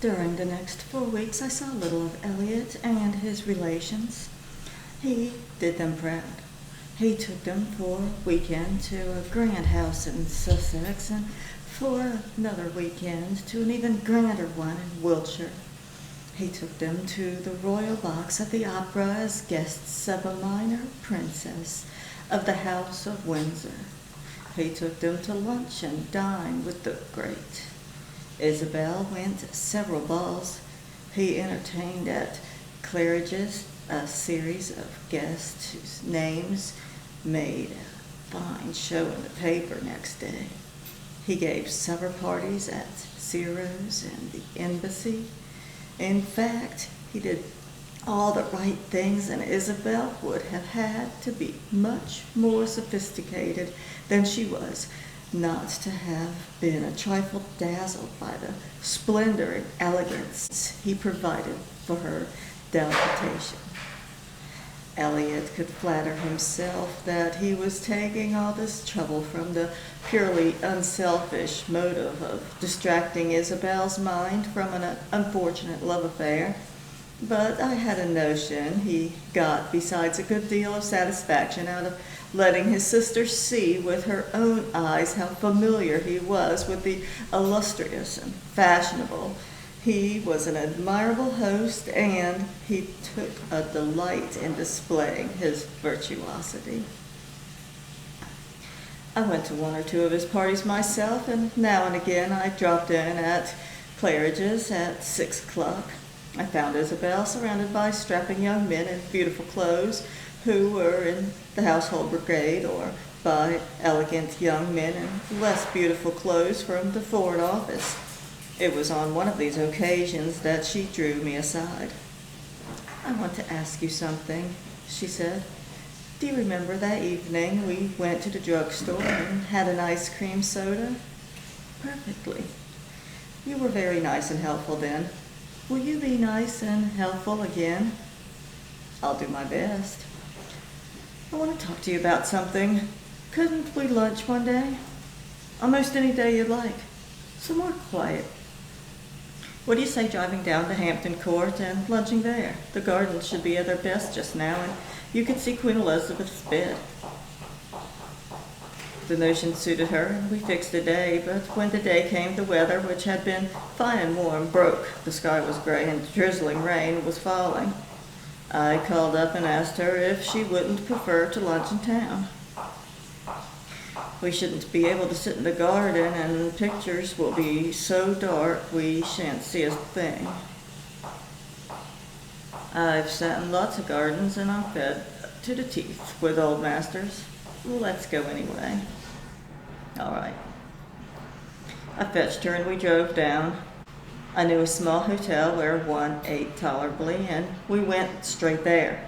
During the next 4 weeks, I saw little of Elliott and his relations. He did them proud. He took them for a weekend to a grand house in Sussex and for another weekend to an even grander one in Wiltshire. He took them to the royal box at the opera as guests of a minor princess of the House of Windsor. He took them to lunch and dine with the great. Isabel went to several balls. He entertained at Claridge's a series of guests whose names made a fine show in the paper next day. He gave supper parties at Ciro's and the Embassy. In fact, he did all the right things, and Isabel would have had to be much more sophisticated than she was not to have been a trifle dazzled by the splendor and elegance he provided for her delectation. Elliott could flatter himself that he was taking all this trouble from the purely unselfish motive of distracting Isabel's mind from an unfortunate love affair, but I had a notion he got besides a good deal of satisfaction out of letting his sister see with her own eyes how familiar he was with the illustrious and fashionable. He was an admirable host, and he took a delight in displaying his virtuosity. I went to one or two of his parties myself, and now and again I dropped in at Claridge's at 6 o'clock. I found Isabel surrounded by strapping young men in beautiful clothes who were in the household brigade, or by elegant young men in less beautiful clothes from the Foreign Office. It was on one of these occasions that she drew me aside. "I want to ask you something," she said. "Do you remember that evening we went to the drugstore and had an ice cream soda?" "Perfectly. You were very nice and helpful then. Will you be nice and helpful again?" "I'll do my best." "I want to talk to you about something. Couldn't we lunch one day? Almost any day you'd like. Somewhere quiet. What do you say driving down to Hampton Court and lunching there? The gardens should be at their best just now, and you could see Queen Elizabeth's bed." The notion suited her, and we fixed a day, but when the day came, the weather, which had been fine and warm, broke. The sky was gray, and drizzling rain was falling. I called up and asked her if she wouldn't prefer to lunch in town. "We shouldn't be able to sit in the garden, and pictures will be so dark we shan't see a thing." "I've sat in lots of gardens, and I'm fed to the teeth with old masters. Let's go anyway." "All right." I fetched her, and we drove down. I knew a small hotel where one ate tolerably, and we went straight there.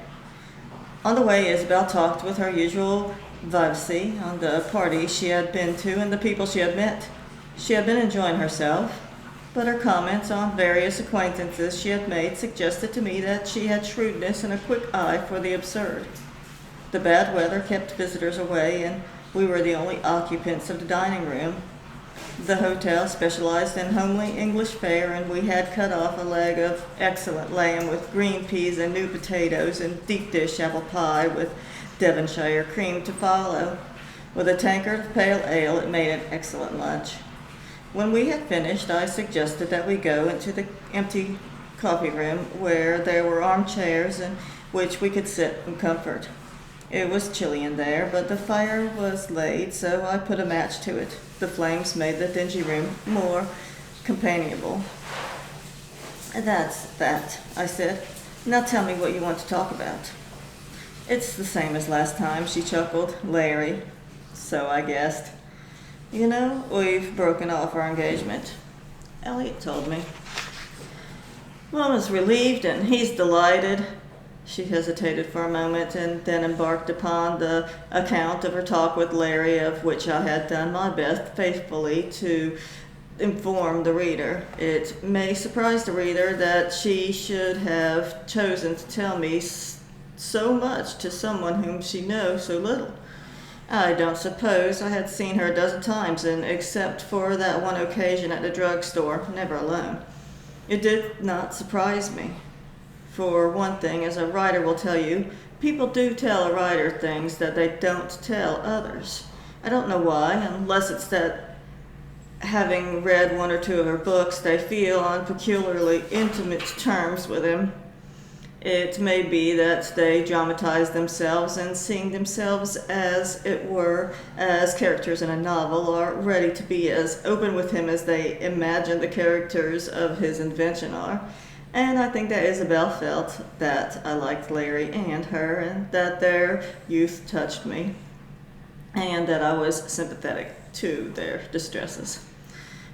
On the way, Isabel talked with her usual vivacity on the party she had been to and the people she had met. She had been enjoying herself, but her comments on various acquaintances she had made suggested to me that she had shrewdness and a quick eye for the absurd. The bad weather kept visitors away, and we were the only occupants of the dining room. The hotel specialized in homely English fare, and we had cut off a leg of excellent lamb with green peas and new potatoes, and deep dish apple pie with Devonshire cream to follow. With a tankard of pale ale, it made an excellent lunch. When we had finished, I suggested that we go into the empty coffee room, where there were armchairs in which we could sit in comfort. It was chilly in there, but the fire was laid, so I put a match to it. The flames made the dingy room more companionable. "That's that," I said. "Now tell me what you want to talk about." "It's the same as last time," she chuckled. "Larry." So I guessed. "You know, we've broken off our engagement." Elliott told me. Mama's relieved, and he's delighted. She hesitated for a moment, and then embarked upon the account of her talk with Larry, of which I had done my best faithfully to inform the reader. It may surprise the reader that she should have chosen to tell me so much to someone whom she knows so little. I don't suppose I had seen her a dozen times, and except for that one occasion at the drugstore, never alone. It did not surprise me. For one thing, as a writer will tell you, people do tell a writer things that they don't tell others. I don't know why, unless it's that having read one or two of her books, they feel on peculiarly intimate terms with him. It may be that they dramatize themselves and seeing themselves, as it were, as characters in a novel, are ready to be as open with him as they imagine the characters of his invention are. And I think that Isabel felt that I liked Larry and her, and that their youth touched me, and that I was sympathetic to their distresses.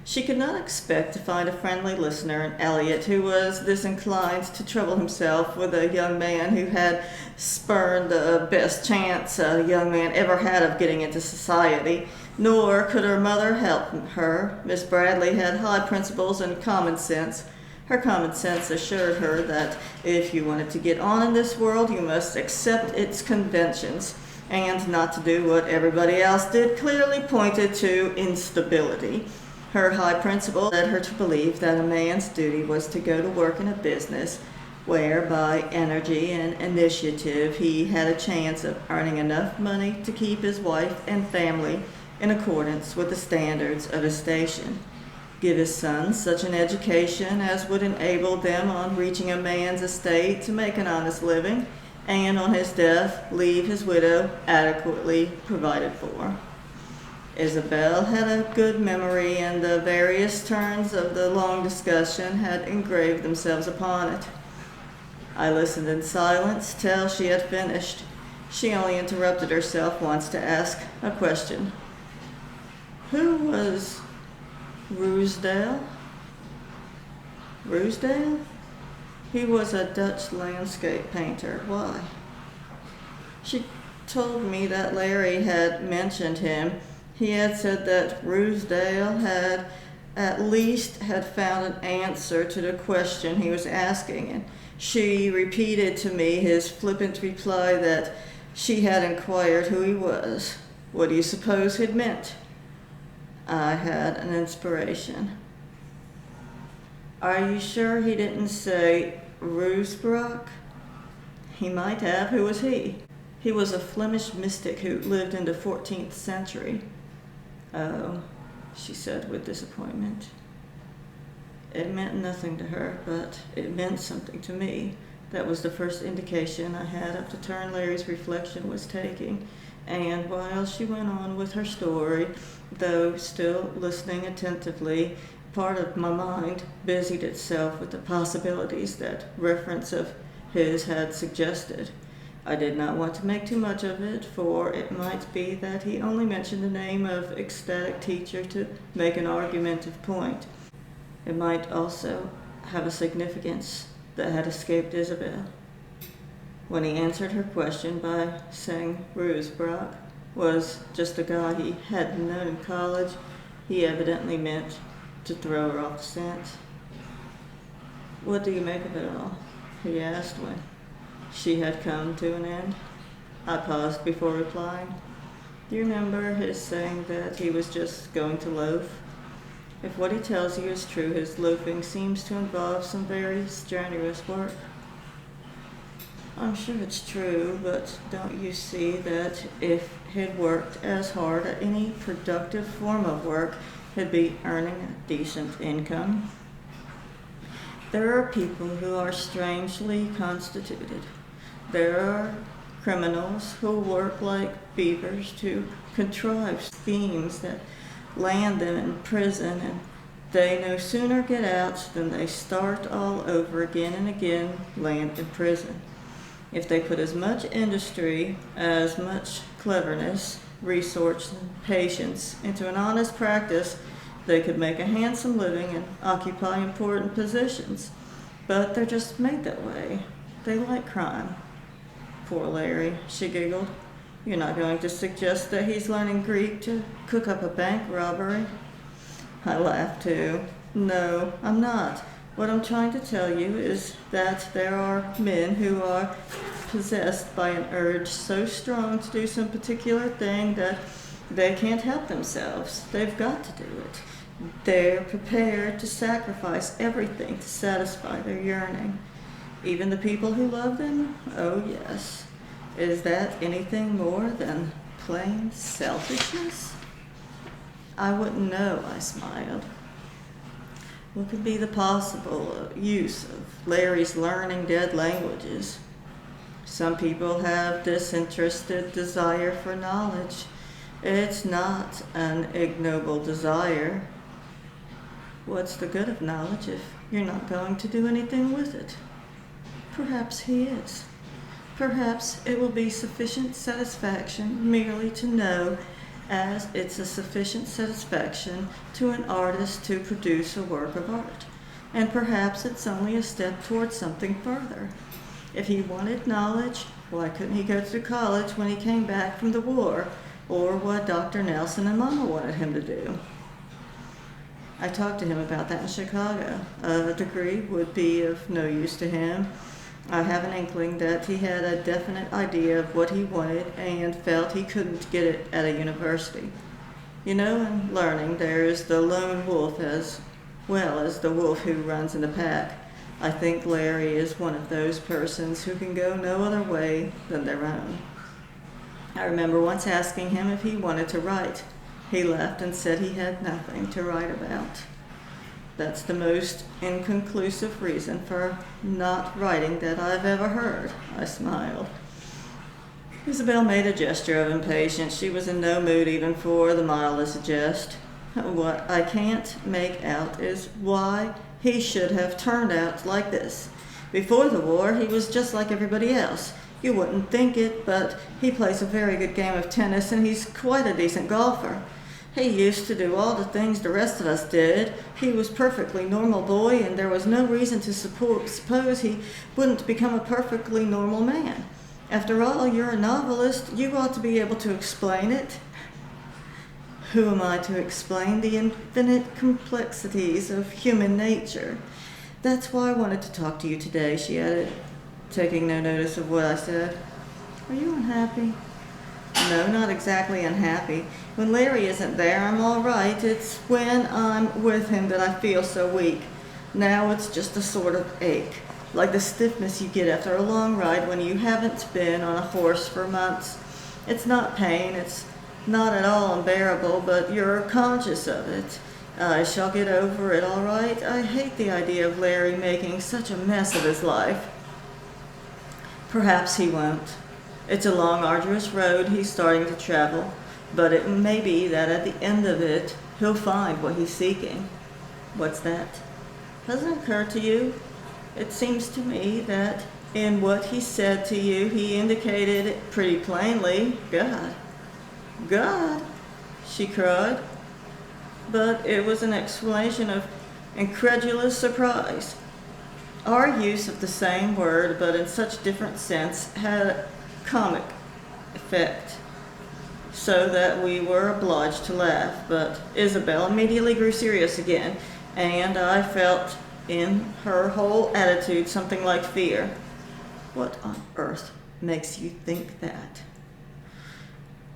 She could not expect to find a friendly listener in Elliott, who was disinclined to trouble himself with a young man who had spurned the best chance a young man ever had of getting into society. Nor could her mother help her. Miss Bradley had high principles and common sense. Her common sense assured her that if you wanted to get on in this world, you must accept its conventions, and not to do what everybody else did clearly pointed to instability. Her high principle led her to believe that a man's duty was to go to work in a business where, by energy and initiative, he had a chance of earning enough money to keep his wife and family in accordance with the standards of his station. Give his sons such an education as would enable them, on reaching a man's estate, to make an honest living, and on his death leave his widow adequately provided for. Isabel had a good memory, and the various turns of the long discussion had engraved themselves upon it. I listened in silence till she had finished. She only interrupted herself once to ask a question. Who was Ruysdael? Ruysdael? He was a Dutch landscape painter. Why? She told me that Larry had mentioned him. He had said that Ruysdael had at least had found an answer to the question he was asking, and she repeated to me his flippant reply that she had inquired who he was. What do you suppose he'd meant? I had an inspiration. Are you sure he didn't say Ruysbroek? He might have. Who was he? He was a Flemish mystic who lived in the 14th century. Oh, she said with disappointment. It meant nothing to her, but it meant something to me. That was the first indication I had of the turn Larry's reflection was taking. And while she went on with her story, though still listening attentively, part of my mind busied itself with the possibilities that reference of his had suggested. I did not want to make too much of it, for it might be that he only mentioned the name of ecstatic teacher to make an argumentative point. It might also have a significance that had escaped Isabel. When he answered her question by saying Ruysbroek was just a guy he hadn't known in college, he evidently meant to throw her off the scent. What do you make of it all? He asked when she had come to an end. I paused before replying. Do you remember his saying that he was just going to loaf? If what he tells you is true, his loafing seems to involve some very strenuous work. I'm sure it's true, but don't you see that if he'd worked as hard at any productive form of work, he'd be earning a decent income? There are people who are strangely constituted. There are criminals who work like beavers to contrive schemes that land them in prison, and they no sooner get out than they start all over again and again, land in prison. If they put as much industry, as much cleverness, resource, and patience into an honest practice, they could make a handsome living and occupy important positions. But they're just made that way. They like crime. Poor Larry, she giggled. You're not going to suggest that he's learning Greek to cook up a bank robbery? I laughed too. No, I'm not. What I'm trying to tell you is that there are men who are possessed by an urge so strong to do some particular thing that they can't help themselves. They've got to do it. They're prepared to sacrifice everything to satisfy their yearning. Even the people who love them? Oh yes. Is that anything more than plain selfishness? I wouldn't know, I smiled. What could be the possible use of Larry's learning dead languages? Some people have disinterested desire for knowledge. It's not an ignoble desire. What's the good of knowledge if you're not going to do anything with it? Perhaps he is. Perhaps it will be sufficient satisfaction merely to know, as it's a sufficient satisfaction to an artist to produce a work of art. And perhaps it's only a step towards something further. If he wanted knowledge, why couldn't he go to college when he came back from the war, or what Dr. Nelson and Mama wanted him to do? I talked to him about that in Chicago. A degree would be of no use to him. I have an inkling that he had a definite idea of what he wanted and felt he couldn't get it at a university. You know, in learning, there's the lone wolf as well as the wolf who runs in the pack. I think Larry is one of those persons who can go no other way than their own. I remember once asking him if he wanted to write. He laughed and said he had nothing to write about. That's the most inconclusive reason for not writing that I've ever heard, I smiled. Isabel made a gesture of impatience. She was in no mood even for the mildest jest. What I can't make out is why he should have turned out like this. Before the war, he was just like everybody else. You wouldn't think it, but he plays a very good game of tennis and he's quite a decent golfer. He used to do all the things the rest of us did. He was a perfectly normal boy, and there was no reason to suppose he wouldn't become a perfectly normal man. After all, you're a novelist. You ought to be able to explain it. Who am I to explain the infinite complexities of human nature? That's why I wanted to talk to you today, she added, taking no notice of what I said. Are you unhappy? No, not exactly unhappy. When Larry isn't there, I'm all right. It's when I'm with him that I feel so weak. Now it's just a sort of ache, like the stiffness you get after a long ride when you haven't been on a horse for months. It's not pain, it's not at all unbearable, but you're conscious of it. I shall get over it all right. I hate the idea of Larry making such a mess of his life. Perhaps he won't. It's a long, arduous road he's starting to travel, but it may be that at the end of it, he'll find what he's seeking. What's that? Hasn't it occurred to you? It seems to me that in what he said to you, he indicated it pretty plainly. God. God, she cried. But it was an exclamation of incredulous surprise. Our use of the same word, but in such different sense, had a comic effect, so that we were obliged to laugh. But Isabel immediately grew serious again, and I felt in her whole attitude something like fear. What on earth makes you think that?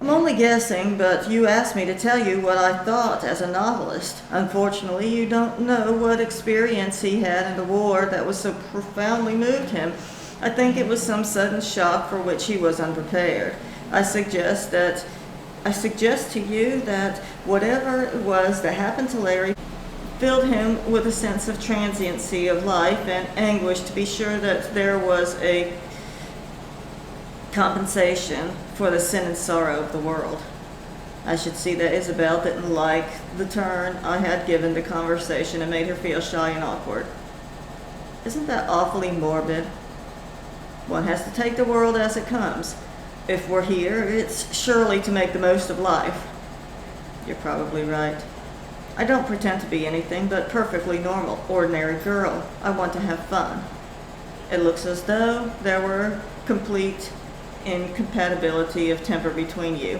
I'm only guessing, but you asked me to tell you what I thought as a novelist. Unfortunately, you don't know what experience he had in the war that was so profoundly moved him. I think it was some sudden shock for which he was unprepared. I suggest to you that whatever it was that happened to Larry filled him with a sense of transiency of life and anguish to be sure that there was a compensation for the sin and sorrow of the world. I should see that Isabel didn't like the turn I had given the conversation and made her feel shy and awkward. Isn't that awfully morbid? One has to take the world as it comes. If we're here, it's surely to make the most of life. You're probably right. I don't pretend to be anything but perfectly normal, ordinary girl. I want to have fun. It looks as though there were complete incompatibility of temper between you.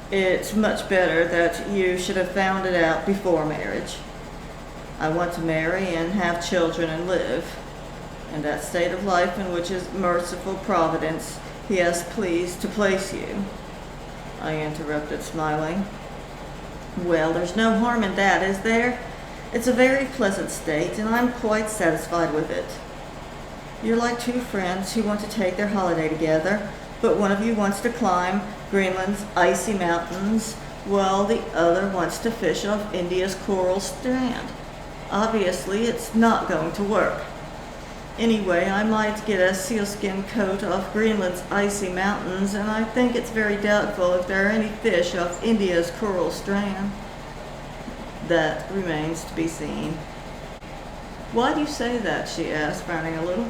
It's much better that you should have found it out before marriage. I want to marry and have children and live in that state of life in which His merciful providence He has pleased to place you. I interrupted, smiling. Well, there's no harm in that, is there? It's a very pleasant state, and I'm quite satisfied with it. You're like two friends who want to take their holiday together, but one of you wants to climb Greenland's icy mountains, while the other wants to fish off India's coral strand. Obviously, it's not going to work. Anyway, I might get a sealskin coat off Greenland's icy mountains, and I think it's very doubtful if there are any fish off India's coral strand. That remains to be seen. Why do you say that? She asked, frowning a little.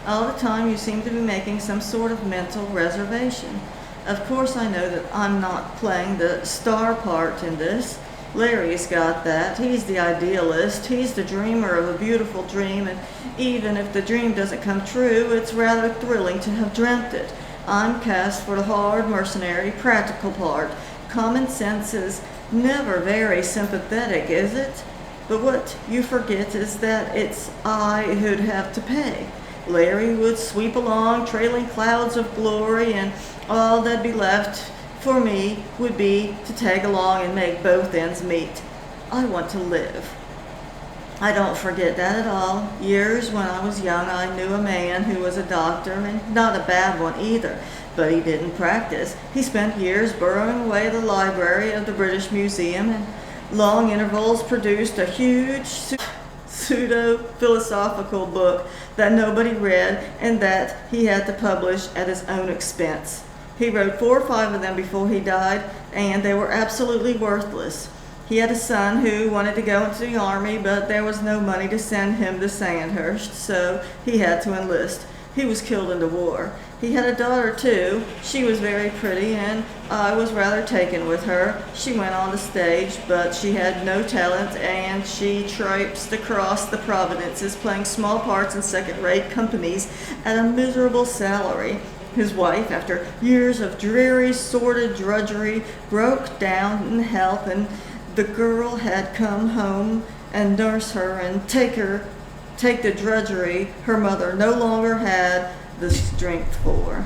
All the time you seem to be making some sort of mental reservation. Of course I know that I'm not playing the star part in this. Larry's got that. He's the idealist. He's the dreamer of a beautiful dream, and even if the dream doesn't come true, it's rather thrilling to have dreamt it. I'm cast for the hard, mercenary, practical part. Common sense is never very sympathetic, is it? But what you forget is that it's I who'd have to pay. Larry would sweep along, trailing clouds of glory, and all that'd be left for me would be to tag along and make both ends meet. I want to live. I don't forget that at all. Years when I was young, I knew a man who was a doctor, and not a bad one either, but he didn't practice. He spent years burrowing away at the library of the British Museum, and long intervals produced a huge pseudo-philosophical book that nobody read and that he had to publish at his own expense. He wrote 4 or 5 of them before he died, and they were absolutely worthless. He had a son who wanted to go into the army, but there was no money to send him to Sandhurst, so he had to enlist. He was killed in the war. He had a daughter, too. She was very pretty, and I was rather taken with her. She went on the stage, but she had no talent, and she traipsed across the provinces, playing small parts in second-rate companies at a miserable salary. His wife, after years of dreary, sordid drudgery, broke down in health, and the girl had come home and nurse her and take the drudgery her mother no longer had the strength for.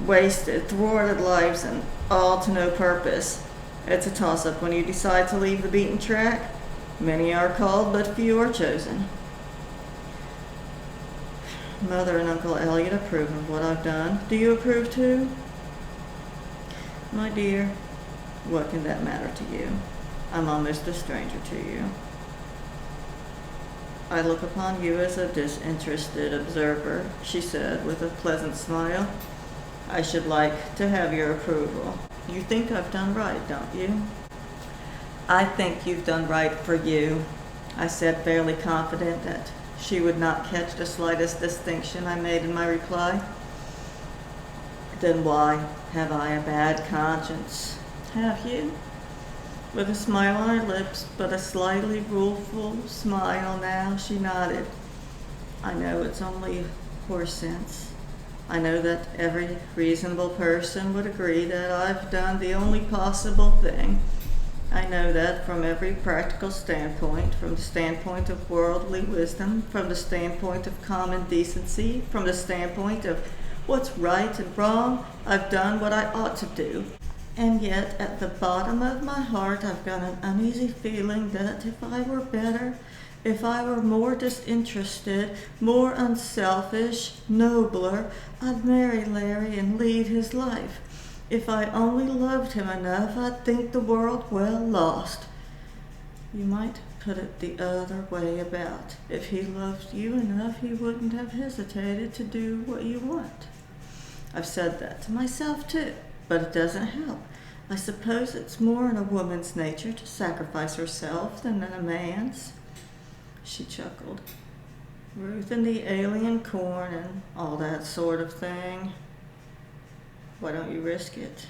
Wasted, thwarted lives, and all to no purpose. It's a toss-up when you decide to leave the beaten track. Many are called, but few are chosen. Mother and Uncle Elliott approve of what I've done. Do you approve too? My dear, what can that matter to you? I'm almost a stranger to you. I look upon you as a disinterested observer, she said with a pleasant smile. I should like to have your approval. You think I've done right, don't you? I think you've done right for you, I said, fairly confident that she would not catch the slightest distinction I made in my reply. Then why have I a bad conscience? Have you? With a smile on her lips, but a slightly rueful smile now, she nodded. I know it's only horse sense. I know that every reasonable person would agree that I've done the only possible thing. I know that from every practical standpoint, from the standpoint of worldly wisdom, from the standpoint of common decency, from the standpoint of what's right and wrong, I've done what I ought to do. And yet, at the bottom of my heart, I've got an uneasy feeling that if I were better, if I were more disinterested, more unselfish, nobler, I'd marry Larry and lead his life. If I only loved him enough, I'd think the world well lost. You might put it the other way about. If he loved you enough, he wouldn't have hesitated to do what you want. I've said that to myself, too, but it doesn't help. I suppose it's more in a woman's nature to sacrifice herself than in a man's. She chuckled. Ruth and the alien corn and all that sort of thing. Why don't you risk it?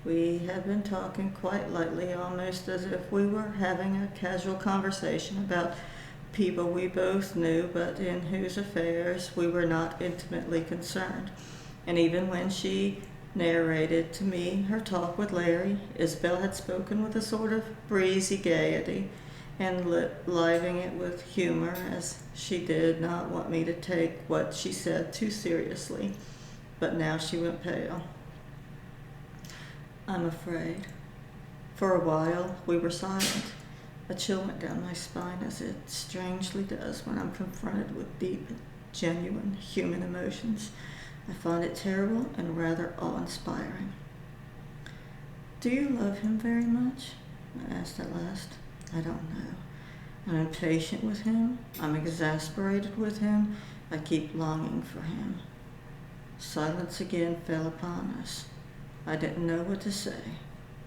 We had been talking quite lightly, almost as if we were having a casual conversation about people we both knew, but in whose affairs we were not intimately concerned. And even when she narrated to me her talk with Larry, Isabel had spoken with a sort of breezy gaiety, and livening it with humor, as she did not want me to take what she said too seriously. But now she went pale. I'm afraid. For a while, we were silent. A chill went down my spine, as it strangely does when I'm confronted with deep, genuine human emotions. I find it terrible and rather awe-inspiring. Do you love him very much? I asked at last. I don't know. I'm impatient with him. I'm exasperated with him. I keep longing for him. Silence again fell upon us. I didn't know what to say.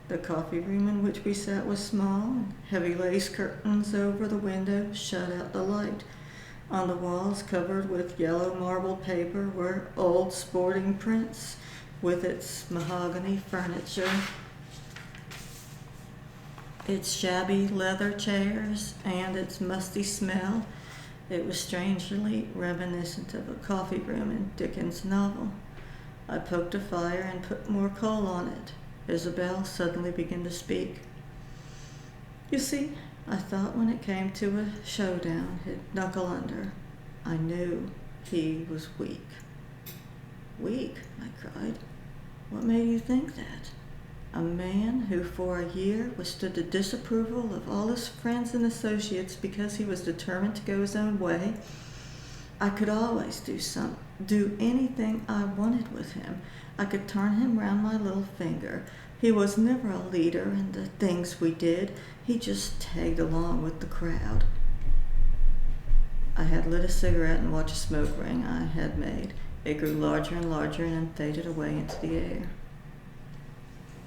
The coffee room in which we sat was small, and heavy lace curtains over the window shut out the light. On the walls, covered with yellow marble paper, were old sporting prints with its mahogany furniture, its shabby leather chairs, and its musty smell. It was strangely reminiscent of a coffee room in Dickens' novel. I poked a fire and put more coal on it. Isabel suddenly began to speak. You see, I thought when it came to a showdown, he'd knuckle under. I knew he was weak. Weak? I cried. What made you think that? A man who for a year withstood the disapproval of all his friends and associates because he was determined to go his own way. I could always do anything I wanted with him. I could turn him round my little finger. He was never a leader in the things we did. He just tagged along with the crowd. I had lit a cigarette and watched a smoke ring I had made. It grew larger and larger and then faded away into the air.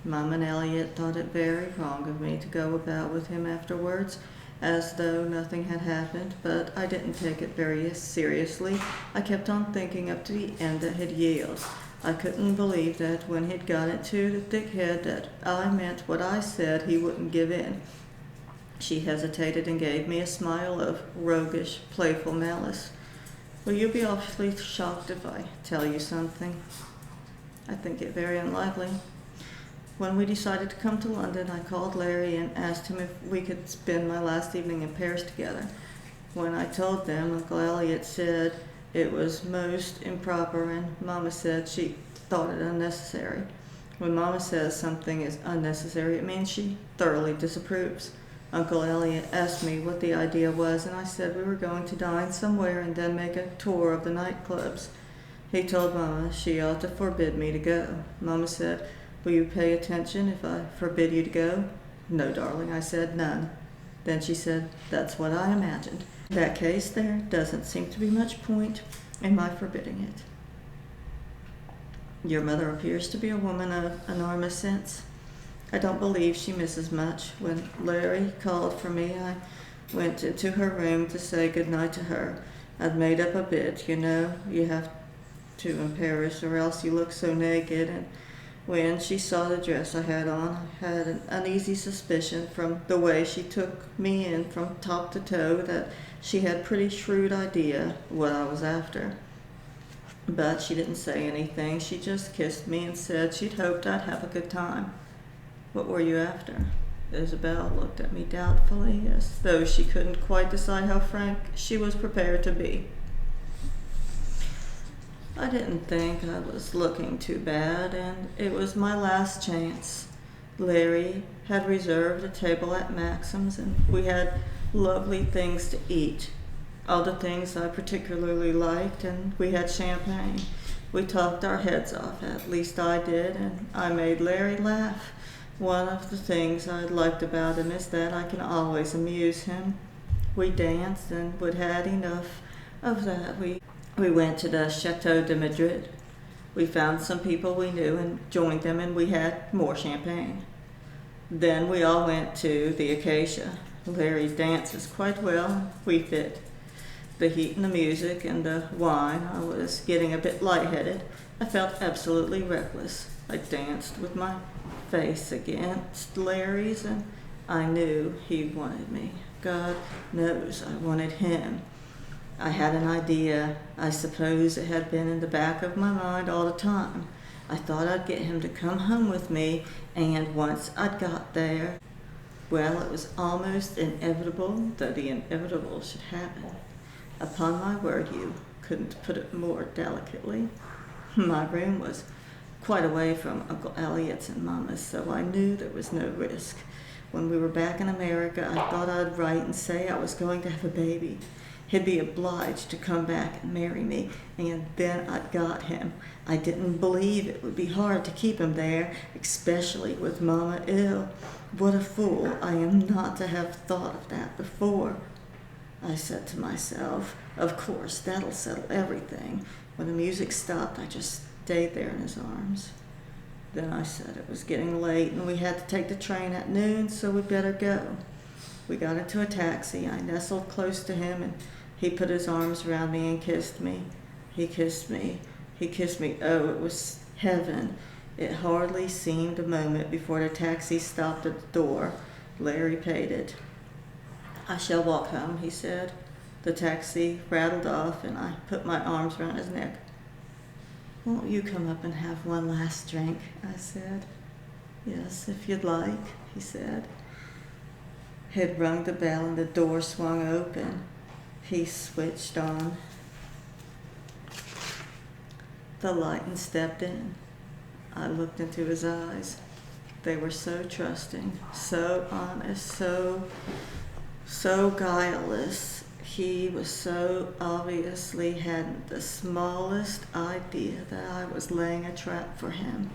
Mom and Elliott thought it very wrong of me to go about with him afterwards, as though nothing had happened, but I didn't take it very seriously. I kept on thinking up to the end that he'd yield. I couldn't believe that when he'd got into the thick head that I meant what I said, he wouldn't give in. She hesitated and gave me a smile of roguish, playful malice. Will you be awfully shocked if I tell you something? I think it very unlikely. When we decided to come to London, I called Larry and asked him if we could spend my last evening in Paris together. When I told them, Uncle Elliott said it was most improper, and Mama said she thought it unnecessary. When Mama says something is unnecessary, it means she thoroughly disapproves. Uncle Elliott asked me what the idea was, and I said we were going to dine somewhere and then make a tour of the nightclubs. He told Mama she ought to forbid me to go. Mama said, will you pay attention if I forbid you to go? No, darling, I said, none. Then she said, that's what I imagined. In that case, there doesn't seem to be much point in my forbidding it. Your mother appears to be a woman of enormous sense. I don't believe she misses much. When Larry called for me, I went into her room to say good night to her. I'd made up a bit, you know, you have to in Paris or else you look so naked, and when she saw the dress I had on, I had an uneasy suspicion from the way she took me in from top to toe that she had a pretty shrewd idea what I was after. But she didn't say anything. She just kissed me and said she'd hoped I'd have a good time. What were you after? Isabel looked at me doubtfully, as though she couldn't quite decide how frank she was prepared to be. I didn't think I was looking too bad, and it was my last chance. Larry had reserved a table at Maxim's, and we had lovely things to eat, all the things I particularly liked, and we had champagne. We talked our heads off, at least I did, and I made Larry laugh. One of the things I liked about him is that I can always amuse him. We danced and would had enough of that. We went to the Chateau de Madrid. We found some people we knew and joined them, and we had more champagne. Then we all went to the Acacia. Larry dances quite well. We fit. The heat and the music and the wine, I was getting a bit lightheaded. I felt absolutely reckless. I danced with my face against Larry's, and I knew he wanted me. God knows I wanted him. I had an idea. I suppose it had been in the back of my mind all the time. I thought I'd get him to come home with me, and once I'd got there, well, it was almost inevitable that the inevitable should happen. Upon my word, you couldn't put it more delicately. My room was quite away from Uncle Elliott's and Mama's, so I knew there was no risk. When we were back in America, I thought I'd write and say I was going to have a baby. He'd be obliged to come back and marry me, and then I'd got him. I didn't believe it would be hard to keep him there, especially with Mama ill. What a fool I am not to have thought of that before. I said to myself, of course, that'll settle everything. When the music stopped, I just stayed there in his arms. Then I said it was getting late and we had to take the train at noon, so we'd better go. We got into a taxi. I nestled close to him and he put his arms around me and kissed me. He kissed me. He kissed me. Oh, it was heaven. It hardly seemed a moment before the taxi stopped at the door. Larry paid it. I shall walk home, he said. The taxi rattled off and I put my arms around his neck. Won't you come up and have one last drink? I said. Yes, if you'd like, he said. He'd rung the bell and the door swung open. He switched on the light and stepped in. I looked into his eyes. They were so trusting, so honest, so guileless. He was so obviously hadn't the smallest idea that I was laying a trap for him.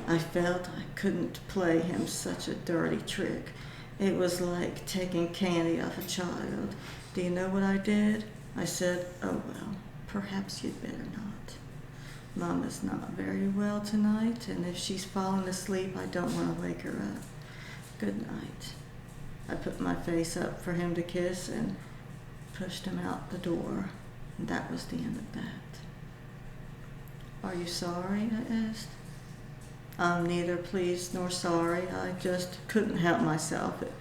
I felt I couldn't play him such a dirty trick. It was like taking candy off a child. Do you know what I did? I said, oh well, perhaps you'd better not. Mama's not very well tonight, and if she's fallen asleep, I don't want to wake her up. Good night. I put my face up for him to kiss and pushed him out the door. And that was the end of that. Are you sorry? I asked. I'm neither pleased nor sorry. I just couldn't help myself. It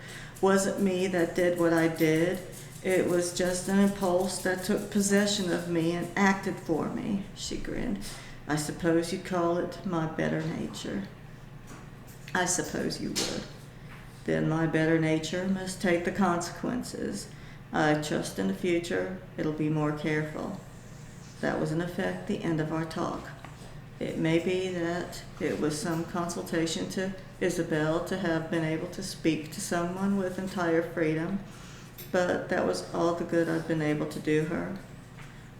wasn't me that did what I did. It was just an impulse that took possession of me and acted for me. She grinned. I suppose you'd call it my better nature. I suppose you would. Then my better nature must take the consequences. I trust in the future it'll be more careful. That was in effect the end of our talk. It may be that it was some consolation to Isabel to have been able to speak to someone with entire freedom, but that was all the good I'd been able to do her.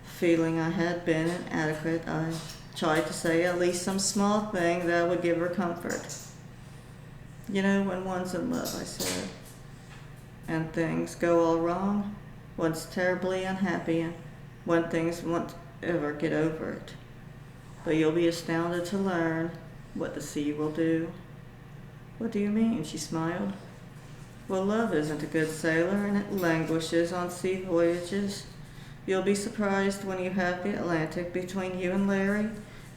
Feeling I had been inadequate, I tried to say at least some small thing that would give her comfort. You know, when one's in love, I said, and things go all wrong, one's terribly unhappy, and one things won't ever get over it. But you'll be astounded to learn what the sea will do. What do you mean? She smiled. Well, love isn't a good sailor, and it languishes on sea voyages. You'll be surprised when you have the Atlantic between you and Larry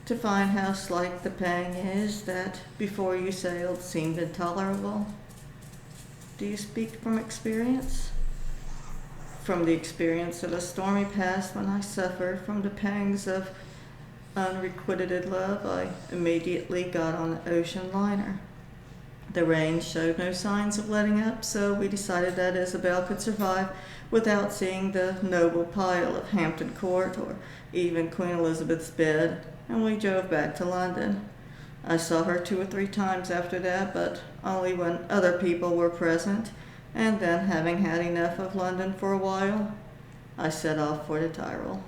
to find how slight the pang is that before you sailed seemed intolerable. Do you speak from experience? From the experience of a stormy past when I suffered from the pangs of unrequited love, I immediately got on an ocean liner. The rain showed no signs of letting up, so we decided that Isabel could survive without seeing the noble pile of Hampton Court or even Queen Elizabeth's bed, and we drove back to London. I saw her 2 or 3 times after that, but only when other people were present, and then having had enough of London for a while, I set off for the Tyrol.